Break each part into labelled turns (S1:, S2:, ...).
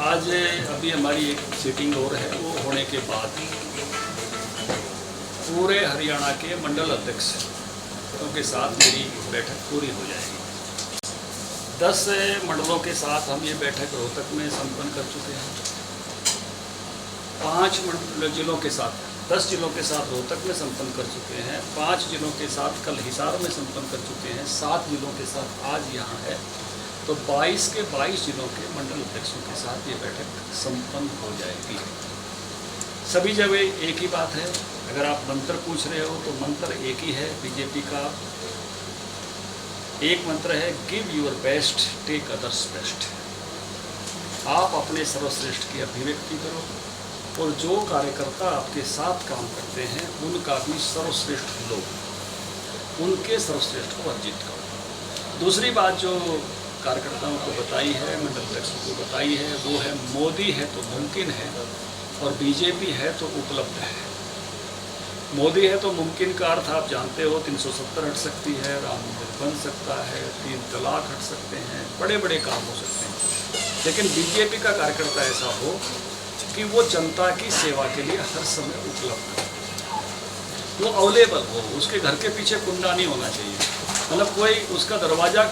S1: आज अभी हमारी एक सीटिंग और है, वो होने के बाद पूरे हरियाणा के मंडल अध्यक्षों के साथ मेरी बैठक पूरी हो जाएगी। 10 मंडलों के साथ हम ये बैठक रोहतक में संपन्न कर चुके हैं। 5 जिलों के साथ 10 जिलों के साथ रोहतक में संपन्न कर चुके हैं। 5 जिलों के साथ कल हिसार में संपन्न कर चुके हैं। 7 जिलों के साथ आज यहाँ है। तो 22 के 22 जिलों के मंडल अध्यक्षों के साथ ये बैठक संपन्न हो जाएगी। सभी जगह एक ही बात है। अगर आप मंत्र पूछ रहे हो तो मंत्र एक ही है। बीजेपी का एक मंत्र है, give your best, take others best. आप अपने सर्वश्रेष्ठ की अभिव्यक्ति करो और जो कार्यकर्ता आपके साथ काम करते हैं उनका भी सर्वश्रेष्ठ लो, उनके सर्वश्रेष्ठ को अर्जित करो। दूसरी बात जो कार्यकर्ताओं को बताई है, मंडल अध्यक्षों को बताई है, वो है मोदी है तो मुमकिन है और बीजेपी है तो उपलब्ध है। मोदी है तो मुमकिन का अर्थ आप जानते हो, 370 हट सकती है, राम मंदिर बन सकता है, 3 तलाक हट सकते हैं, बड़े बड़े काम हो सकते हैं। लेकिन बीजेपी का कार्यकर्ता ऐसा हो कि वो जनता की सेवा के लिए हर समय उपलब्ध हो, वो अवेलेबल हो, उसके घर के पीछे कुंडा नहीं होना चाहिए। मतलब कोई उसका दरवाज़ा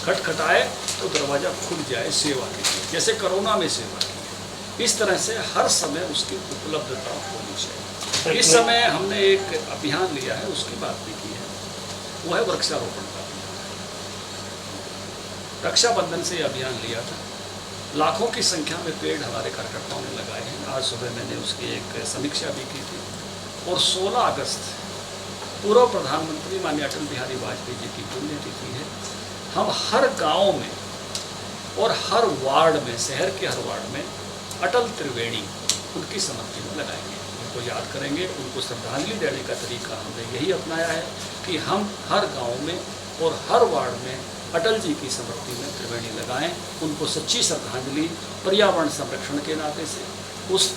S1: खटखटाए तो दरवाज़ा खुल जाए सेवा के लिए, जैसे कोरोना में सेवा की। इस तरह से हर समय उसकी उपलब्धता होनी चाहिए। इस समय हमने एक अभियान लिया है, उसकी बात भी की है, वो है वृक्षारोपण का अभियान। रक्षाबंधन से अभियान लिया था। लाखों की संख्या में पेड़ हमारे कार्यकर्ताओं ने लगाए हैं। आज सुबह मैंने उसकी एक समीक्षा भी की थी। और 16 अगस्त पूर्व प्रधानमंत्री माननीय अटल बिहारी वाजपेयी जी की पुण्यतिथि है। हम हर गांव में और हर वार्ड में, शहर के हर वार्ड में अटल त्रिवेणी उनकी समर्पि में लगाएंगे, उनको याद करेंगे। उनको श्रद्धांजलि देने का तरीका हमने यही अपनाया है कि हम हर गांव में और हर वार्ड में अटल जी की स्मृति में त्रिवेणी लगाएं, उनको सच्ची श्रद्धांजलि पर्यावरण संरक्षण के नाते से। उस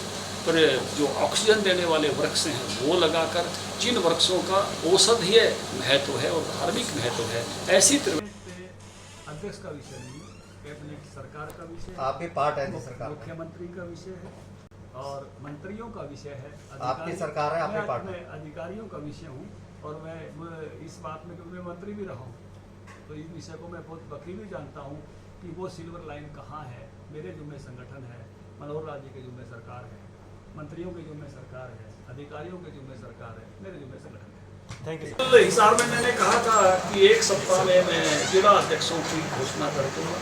S1: पर जो ऑक्सीजन देने वाले वृक्ष हैं वो लगाकर, जिन वृक्षों का औषधीय महत्व है और धार्मिक महत्व है, ऐसी त्रिवेणी अध्यक्ष का विषय नहीं, कैबिनेट सरकार का विषय,
S2: आप भी पार्ट है सरकार,
S1: मुख्यमंत्री का विषय है और मंत्रियों का विषय है।
S2: आपकी सरकार है, आप भी पार्ट
S1: मैं अधिकारियों का विषय हूँ और मैं इस बात में, क्योंकि मैं मंत्री भी रहा हूँ, तो इस विषय को मैं बहुत बखूबी जानता हूँ कि वो सिल्वर लाइन कहाँ है। मेरे जुम्मे संगठन है, मनोहर लाल जी के जुम्मे सरकार है, मंत्रियों के जुम्मे सरकार है, अधिकारियों के जुम्मे सरकार है, मेरे जुम्मे संगठन है।
S2: Thank you.
S1: तो हिसार में मैंने कहा था कि 1 सप्ताह में मैं जिला अध्यक्षों की घोषणा कर दूँगा,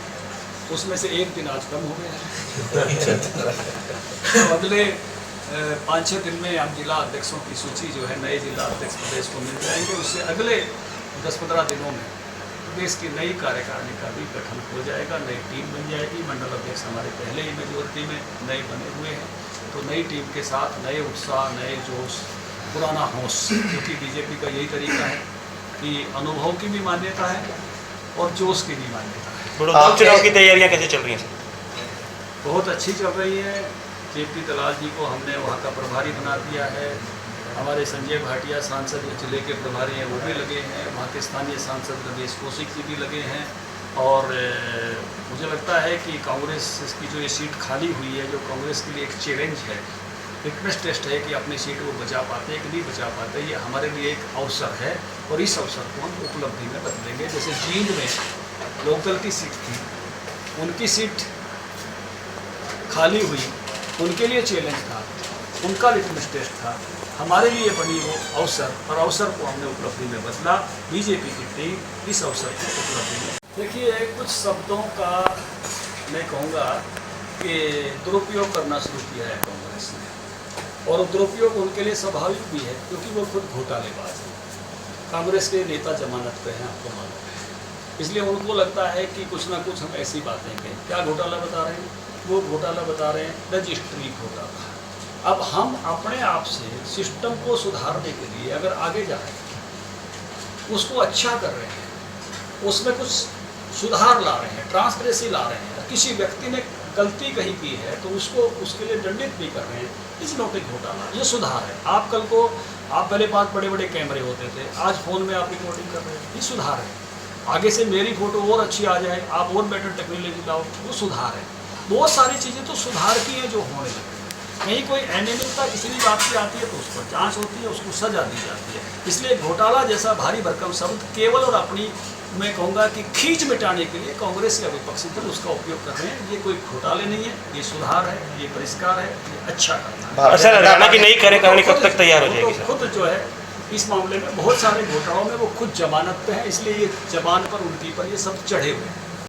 S1: उसमें से एक दिन आज कम हो गया। तो अगले 5-6 दिन में हम जिला अध्यक्षों की सूची जो है, नए जिला अध्यक्ष प्रदेश को मिल जाएंगे। उससे अगले 10-15 दिनों में प्रदेश की नई कार्यकारिणी का भी गठन हो जाएगा, नई टीम बन जाएगी। मंडल अध्यक्ष हमारे पहले ही मेजोरिटी में नए बने हुए हैं, तो नई टीम के साथ नए उत्साह, नए जोश, पुराना होश, क्योंकि बीजेपी का यही तरीका है कि अनुभव की भी मान्यता है और जोश की भी मान्यता है।
S3: लोकसभा चुनाव की तैयारियां कैसे चल रही हैं?
S1: बहुत अच्छी चल रही है। जेपी दलाल जी को हमने वहाँ का प्रभारी बना दिया है। हमारे संजय भाटिया सांसद जिले के प्रभारी हैं, वो भी लगे हैं। वहाँ के स्थानीय सांसद रमेश कौशिक जी भी लगे हैं। और मुझे लगता है कि कांग्रेस की जो ये सीट खाली हुई है, जो कांग्रेस के लिए एक चैलेंज है, लिटमस टेस्ट है कि अपनी सीट वो बचा पाते कि नहीं बचा पाते, ये हमारे लिए एक अवसर है और इस अवसर को हम उपलब्धि में बदलेंगे। जैसे जींद में लोकदल की सीट थी, उनकी सीट खाली हुई, उनके लिए चैलेंज था, उनका लिटमस टेस्ट था। हमारे लिए बनी वो अवसर, और अवसर को हमने उपलब्धि में बदला। बीजेपी की टीम इस अवसर को उपलब्धि में, देखिए कुछ शब्दों का मैं कहूँगा कि दुरुपयोग करना शुरू किया है कांग्रेस ने, और दुरुपयोग उनके लिए स्वाभाविक भी है क्योंकि वो खुद घोटालेबाज है। कांग्रेस के नेता जमानत पे हैं, आपको मालूम है, इसलिए उनको लगता है कि कुछ ना कुछ हम ऐसी बातें कहें। क्या घोटाला बता रहे हैं? वो घोटाला बता रहे हैं रजिस्ट्री घोटाला। अब हम अपने आप से सिस्टम को सुधारने के लिए अगर आगे जा रहे हैं, उसको अच्छा कर रहे हैं, उसमें कुछ सुधार ला रहे हैं, ट्रांसपेरेंसी ला रहे हैं, किसी व्यक्ति ने गलती कहीं की है तो उसको उसके लिए दंडित भी कर रहे हैं, इस नोट एक घोटाला, ये सुधार है। आप कल को, आप पहले 5 बड़े बड़े कैमरे होते थे, आज फ़ोन में आप रिकॉर्डिंग कर रहे हैं, ये सुधार है। आगे से मेरी फ़ोटो और अच्छी आ जाए, आप और बेटर टेक्नोलॉजी लाओ, वो सुधार है। बहुत सारी चीज़ें तो सुधार की हैं जो होने लगी। कहीं कोई अनियमितता किसी भी बात की आती है तो उस पर जांच होती है, उसको सजा दी जाती है। इसलिए घोटाला जैसा भारी भरकम शब्द केवल और अपनी मैं कहूँगा कि खींच मिटाने के लिए कांग्रेस या विपक्षी दल उसका उपयोग कर रहे हैं। ये कोई घोटाले नहीं है, ये सुधार है, ये परिष्कार है, ये अच्छा करना है।
S3: सर हरियाणा की नई कार्यकारिणी कब तक तैयार हो जाएगी सर?
S1: खुद जो है इस मामले में बहुत सारे घोटालों में वो खुद जमानत पे है, इसलिए ये जमानत पर उनकी पर ये सब चढ़े हुए हैं।